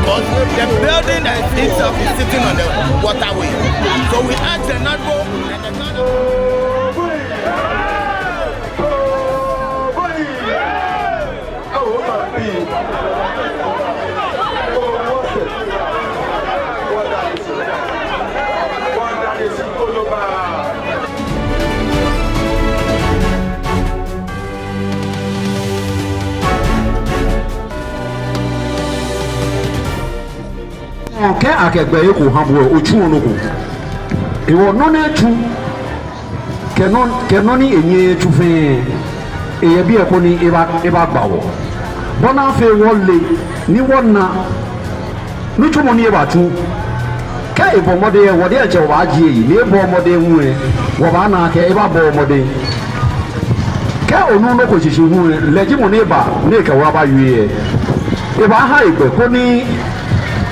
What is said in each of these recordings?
because the building itself is sitting on the waterway. So we asked the NADBO and the ke akegbe yoko habo ochu onugo iwo no na chu kenon ni enye chu fe eye bi eko ni eba gbawo bona fe wole ni wona ni chu mo ni eba chu ke ebo mode ye wode eche wa agie yi ni ebo mode hu e wo ba na ke eba bo mode ke onu no ko sisi hu e leji mo ni eba ni ke wa ba yue eba ha igbe ko ni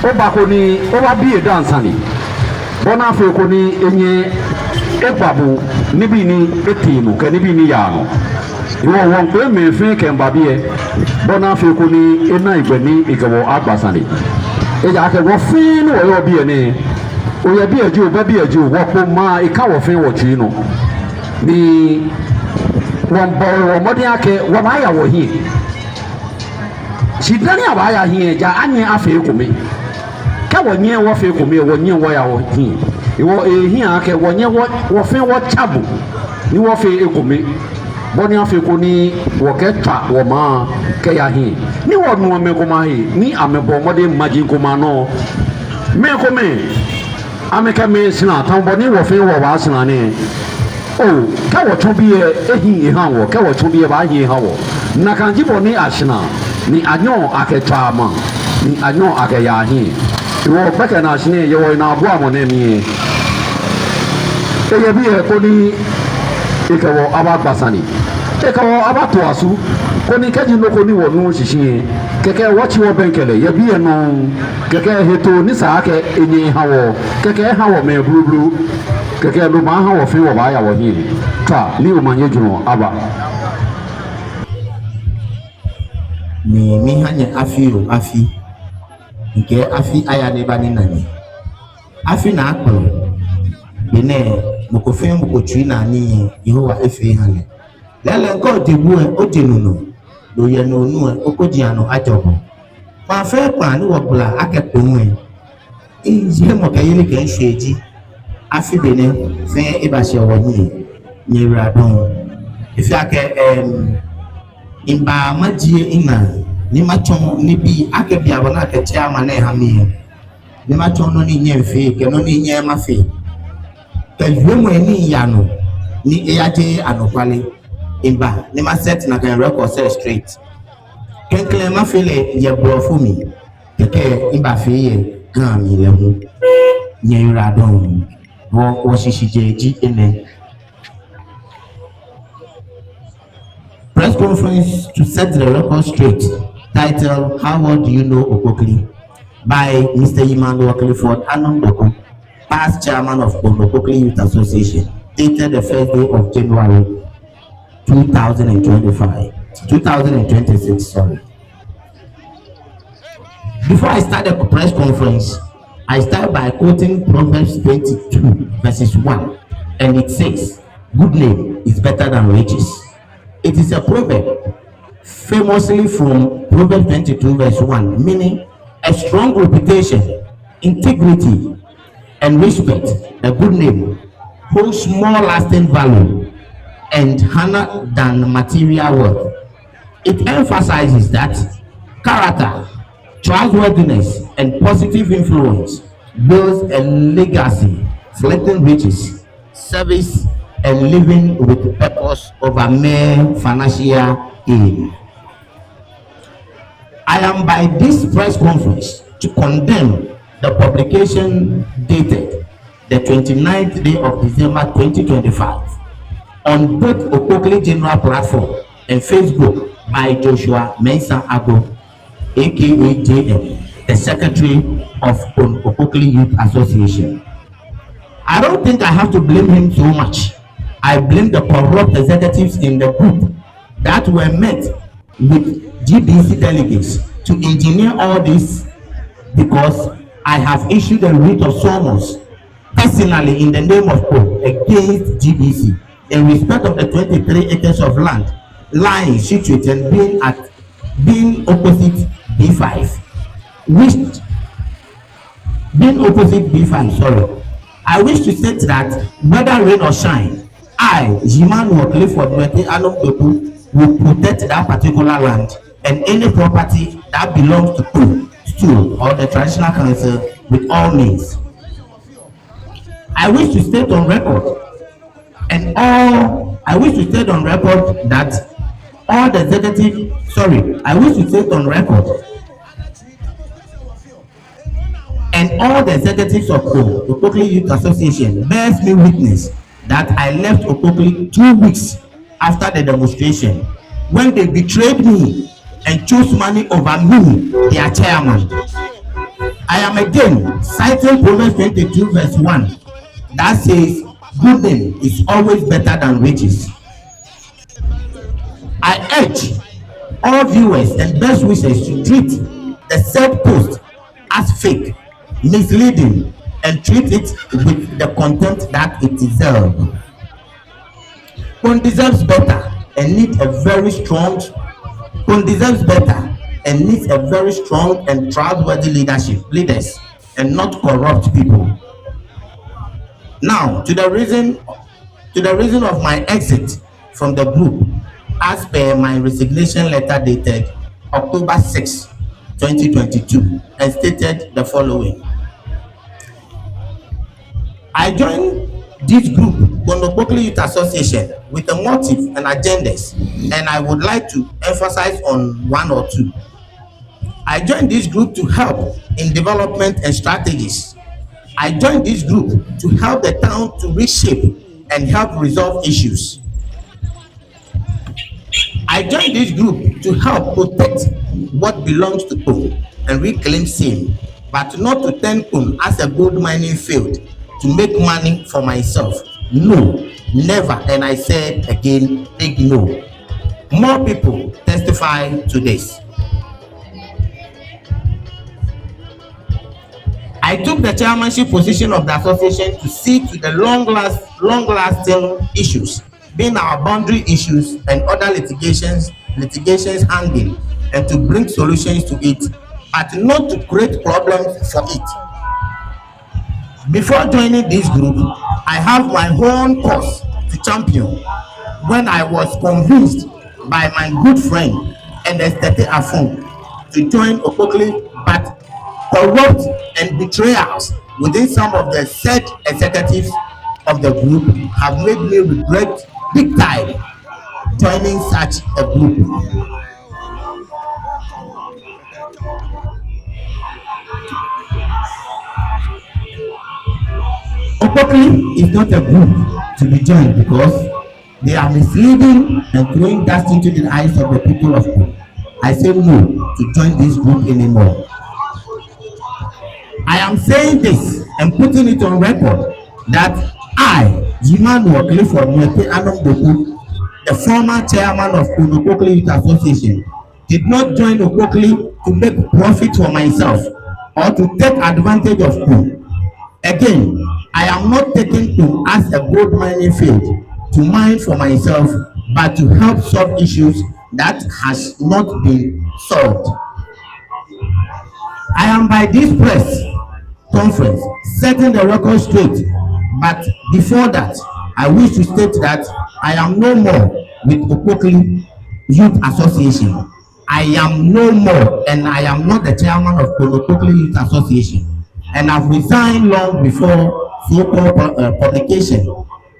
oba ko ni oba bi dansa ni bona fe ko ni enye epabu ni bi ni etinu ke ni bi ni ya no iwo won pe me fe ke mba bi e bona fe ko ni ena igbe ni igebo agbasa ni e ja ke wo fi ni wo yo bi e ni o ye bi eju ba bi eju wo po ma e ka wo fe wo twi no ni won bo wo modi ake wo ma ya wo hi sidani aba ya hi ja anye afi ko mi ka wonye wo fe ko mi wonye wo ya wo hi iwo ehi ake wonye wo fe wo chabu ni wo fe ko mi boni afi ko ni wo ke twa wo ma ke ya hi ni wo nu me ko ma hi ni amebo mode maji ko ma no me ko me ameka me sina tan boni wo fe wo ba sina ni o ka wo tun bi ehi ha wo ka wo tun bi ba hi ha wo na kan ji boni asina ni anyo ake twa ma ni anyo ake ya hi iwo beke na sine ye wo na abu amone mi eye bi e ko ni ikewo abagbasani ikewo abato asu ko ni keji no ko ni wo nu sisi keke wachi wo benkele ye bi e no keke heto ni sa ake enyi hawo keke hawo me blublu keke lo ma hawo fi wo ba ya wo hi ta ni o manye juno aba mi hanye afi nke afi aya ne bani nani afi na akporo bene mokofin mokotri na ni Yehowa efe hane lele nko odibu odinunu lo ye no nu okodiano ajobo ma fe pa ni wobla akeponu je mo kayele ke nseji afi bene fe ibase wo ni nyira don ifi ake imba majie ina ni machon ni bi ake bia bona ake chiama na ha mi ni machon no ni nyemfe ke no ni nyema fe ke yemo ni yano ni eyaje anokwale imba ni ma set na kan record set straight ken kle ma fele ye bro fu mi ke imba fe ye gan mi le mu nyira don wo shishijeji ene press conference to set the record straight. Title: How well do you know Okpokli? By Mr. Emmanuel Clifford Anum Doku, past chairman of Okpokli Youth Association, dated the first day of January 2026. Sorry. Before I start the press conference, I start by quoting Proverbs 22, verses 1, and it says, "Good name is better than riches." It is a proverb famously from Proverbs 22 verse 1, meaning a strong reputation, integrity, and respect. A good name holds more lasting value and honor than material wealth. It emphasizes that character, trustworthiness, and positive influence builds a legacy, reflecting riches, service, and living with purpose over mere financial aim. I am by this press conference to condemn the publication dated the 29th day of December 2025 on both Okpokli General Platform and Facebook by Joshua Mensah Ago, aka JM, the Secretary of Okpokli Youth Association. I don't think I have to blame him so much. I blame the corrupt executives in the group that were met with GDC delegates to engineer all this because I have issued a writ of summons personally in the name of God against GBC in respect of the 23 acres of land lying situated and being opposite B5, which being opposite B5, sorry. I wish to state that whether rain or shine, I, Emmanuel Clifford Anum Doku, will protect that particular land and any property that belongs to Ku, Stu, or the traditional council with all means. I wish to state on record that all the executive, I wish to state on record and all the executives of Okpokli Youth Association bears me witness that I left Okpokli 2 weeks after the demonstration when they betrayed me and chose money over me, their chairman. I am again citing Proverbs 22 verse 1 that says, good name is always better than riches. I urge all viewers and best wishes to treat the said post as fake, misleading, and treat it with the contempt that it deserves. One deserves better and needs a very strong and trustworthy leaders and not corrupt people. Now to the reason of my exit from the group as per my resignation letter dated October 6, 2022, and stated the following. I joined this group, Okpokli Youth Association, with a motive and agendas, and I would like to emphasize on one or two. I joined this group to help in development and strategies. I joined this group to help the town to reshape and help resolve issues. I joined this group to help protect what belongs to Kun and reclaim same, but not to turn Kun as a gold mining field to make money for myself. No, never. And I say again, big no. More people testify to this. I took the chairmanship position of the association to see to the long-lasting issues, being our boundary issues and other litigations hanging, and to bring solutions to it, but not to create problems for it. Before joining this group, I have my own cause to champion when I was convinced by my good friend and Estete Afon to join Okpokli, but corrupt and betrayals within some of the said executives of the group have made me regret big time joining such a group. Okpokli is not a group to be joined because they are misleading and throwing dust into the eyes of the people of Okpokli. I say no to join this group anymore. I am saying this and putting it on record that I, Emmanuel Clifford Anum Doku, the former chairman of Okpokli Youth Association, did not join Okpokli to make profit for myself or to take advantage of Ku. Again, I am not taking Ku as a gold mining field to mine for myself, but to help solve issues that has not been solved. I am by this press conference setting the record straight, but before that, I wish to state that I am no more with Okpokli Youth Association. I am no more, and I am not the chairman of Okpokli Youth Association, and I've resigned long before so-called publication,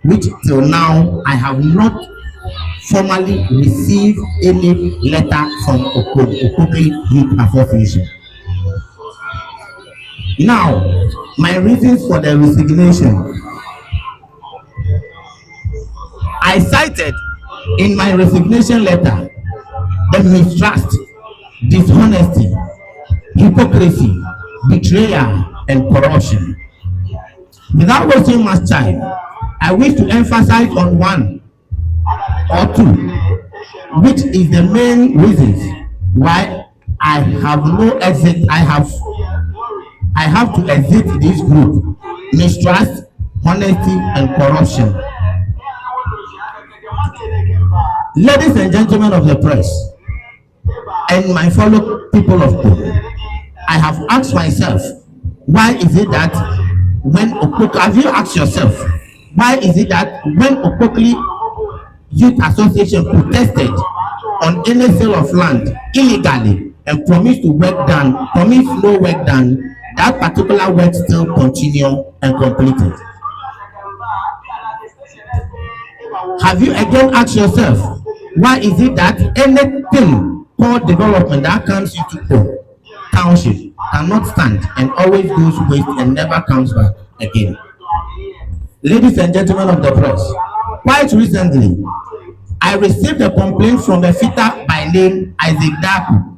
which till now I have not formally received any letter from Okpokli Youth Association. Now, my reasons for the resignation. I cited in my resignation letter the mistrust, dishonesty, hypocrisy, betrayal, and corruption. Without wasting much time, I wish to emphasize on one or two, which is the main reasons why I have no exit. I have I have to exit this group. Mistrust, honesty, and corruption. Ladies and gentlemen of the press, and my fellow people of God, I have asked myself, why is it that when Okpokli, have you asked yourself, why is it that when Okpokli Youth Association protested on any sale of land illegally and promised no work done, that particular work still continue and completed? Have you again asked yourself, why is it that anything called development that comes into township cannot stand and always goes waste and never comes back again? Ladies and gentlemen of the press, quite recently, I received a complaint from a fitter by name Isaac Doku,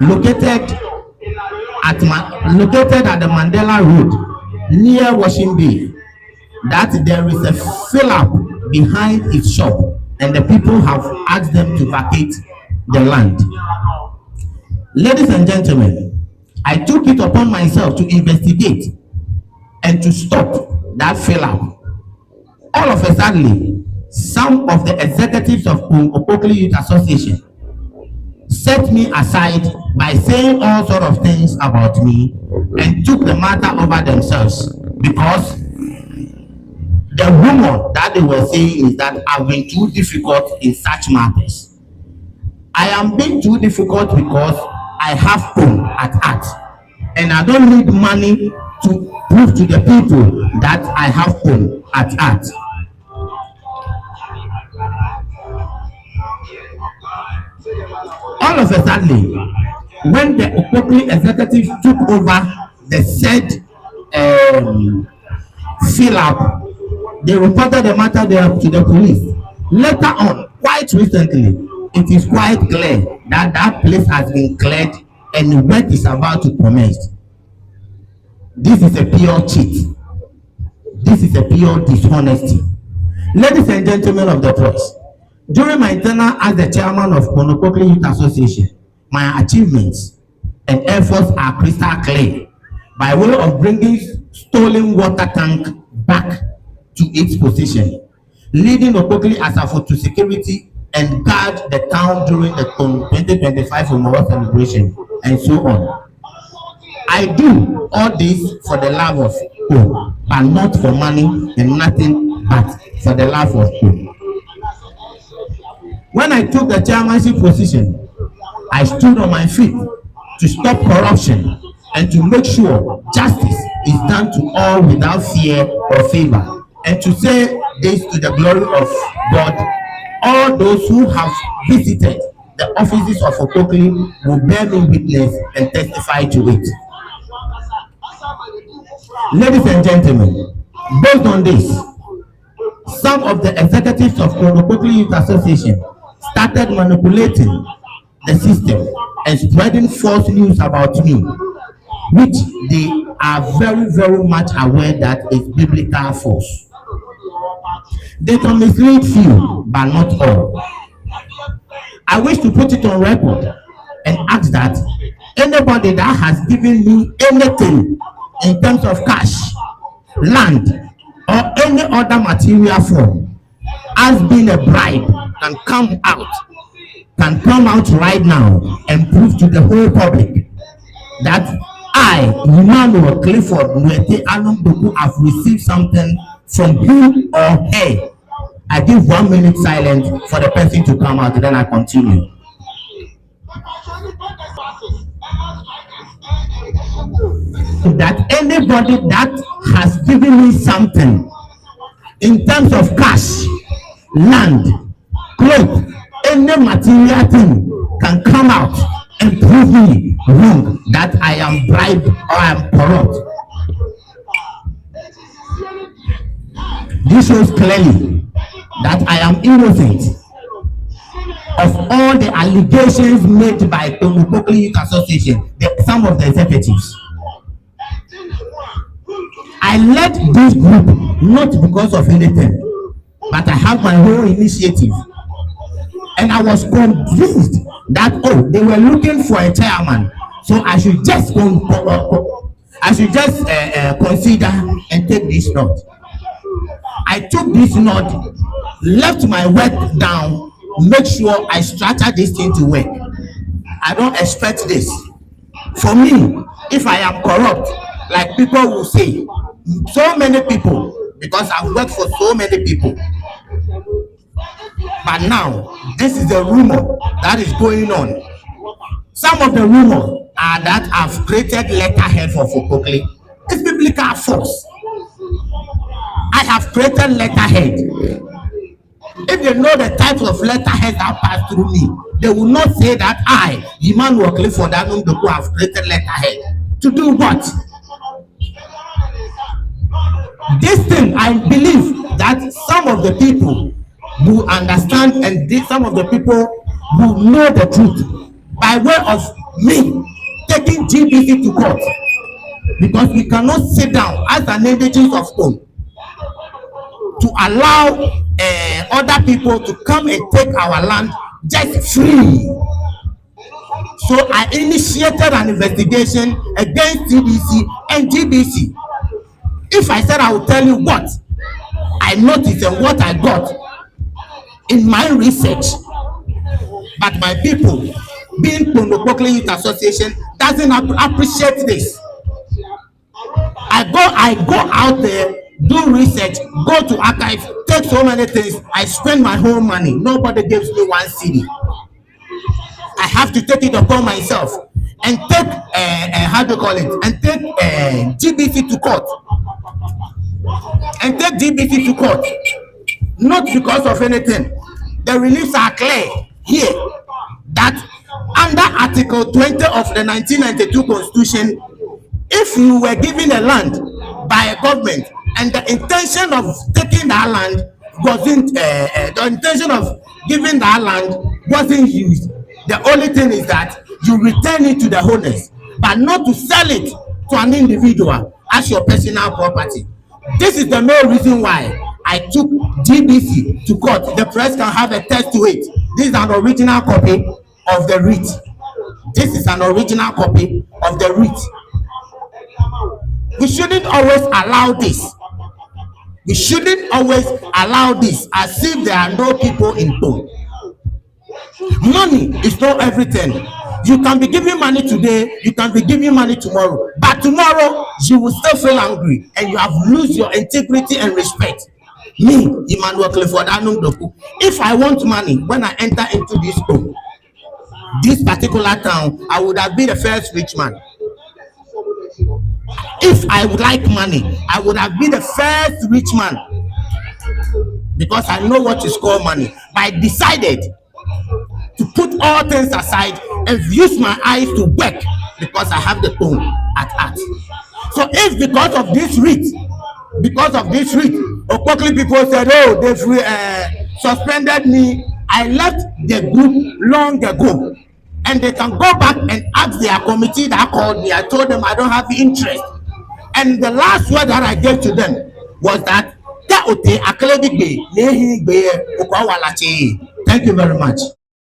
located at the Mandela Road near Washington Bay, that there is a fill-up behind his shop and the people have asked them to vacate the land. Ladies and gentlemen, I took it upon myself to investigate and to stop that fill-up. All of a sudden, some of the executives of Okpokli Youth Association set me aside by saying all sort of things about me and took the matter over themselves, because the rumor that they were saying is that I've been too difficult in such matters. I am being too difficult because I have phone at heart, and I don't need money to prove to the people that I have phone at heart. All of a sudden, when the Okpokli executive took over the said fill-up, they reported the matter to the police. Later on, quite recently, it is quite clear that that place has been cleared and work is about to commence. This is a pure cheat. This is a pure dishonesty. Ladies and gentlemen of the press, during my tenure as the chairman of Okpokli Youth Association, my achievements and efforts are crystal clear by way of bringing stolen water tank back to its position, leading Okpokli as a photo security and guard the town during the 2025 Omoro celebration, and so on. I do all this for the love of home, but not for money and nothing but for the love of home. When I took the chairmanship position, I stood on my feet to stop corruption and to make sure justice is done to all without fear or favor, and to say this to the glory of God. All those who have visited the offices of Okpokli will bear me witness and testify to it. Ladies and gentlemen, based on this, some of the executives of Okpokli Youth Association started manipulating the system and spreading false news about me, which they are very, very much aware that is biblical false. They can mislead few, but not all. I wish to put it on record and ask that anybody that has given me anything in terms of cash, land, or any other material form as being a bribe can come out right now and prove to the whole public that I, Emmanuel Clifford Anum Doku, have received something from him or her. I give 1 minute silence for the person to come out, then I continue. That anybody that has given me something in terms of cash, land, clothes, any material thing can come out and prove me wrong, that I am bribed or I am corrupt. This shows clearly that I am innocent of all the allegations made by Okpokli Youth Association, some of the executives. I led this group not because of anything, but I have my own initiative. And I was convinced that, they were looking for a chairman, so I should just I should just consider and take this note. I took this note, left my work down, make sure I structure this thing to work. I don't expect this. For me, if I am corrupt, like people will say, so many people, because I've worked for so many people. But now, this is the rumor that is going on. Some of the rumors are that I've created letterhead for Okpokli. It's biblical false. I have created letterhead. If they know the types of letterheads that pass through me, they will not say that I, Emmanuel Clifford Anum Doku, have created letterhead. To do what? This thing, I believe that some of the people who understand and some of the people who know the truth by way of me taking GBC to court, because we cannot sit down as an indigenous of stone to allow other people to come and take our land just free. So I initiated an investigation against CDC and GBC. If I said I will tell you what I noticed and what I got in my research, but my people, being Okpokli Youth Association, doesn't appreciate this. I go out there, do research, go to archives, take so many things. I spend my whole money. Nobody gives me one CD. I have to take it upon myself and take how do you call it? And take GBC to court. And take GBC to court. Not because of anything. The reliefs are clear here that under Article 20 of the 1992 Constitution, if you were given a land by a government and the intention of taking that land wasn't the intention of giving that land wasn't used, the only thing is that you return it to the owners, but not to sell it to an individual as your personal property. This is the main reason why I took GBC to court. The press can have a test to it. This is an original copy of the writ. This is an original copy of the writ. We shouldn't always allow this. We shouldn't always allow this as if there are no people in town. Money is not everything. You can be giving money today, you can be giving money tomorrow, but tomorrow you will still feel angry and you have lose your integrity and respect. Me, Emmanuel Clifford Anum Doku, if I want money when I enter into this home, this particular town, I would have been the first rich man. If I would like money, I would have been the first rich man, because I know what is called money. But I decided to put all things aside and use my eyes to work, because I have the tone at heart. So if because of this writ, Okpokli people said, oh, they've suspended me, I left the group long ago, and they can go back and ask their committee that called me. I told them I don't have interest, and the last word that I gave to them was that thank you very much.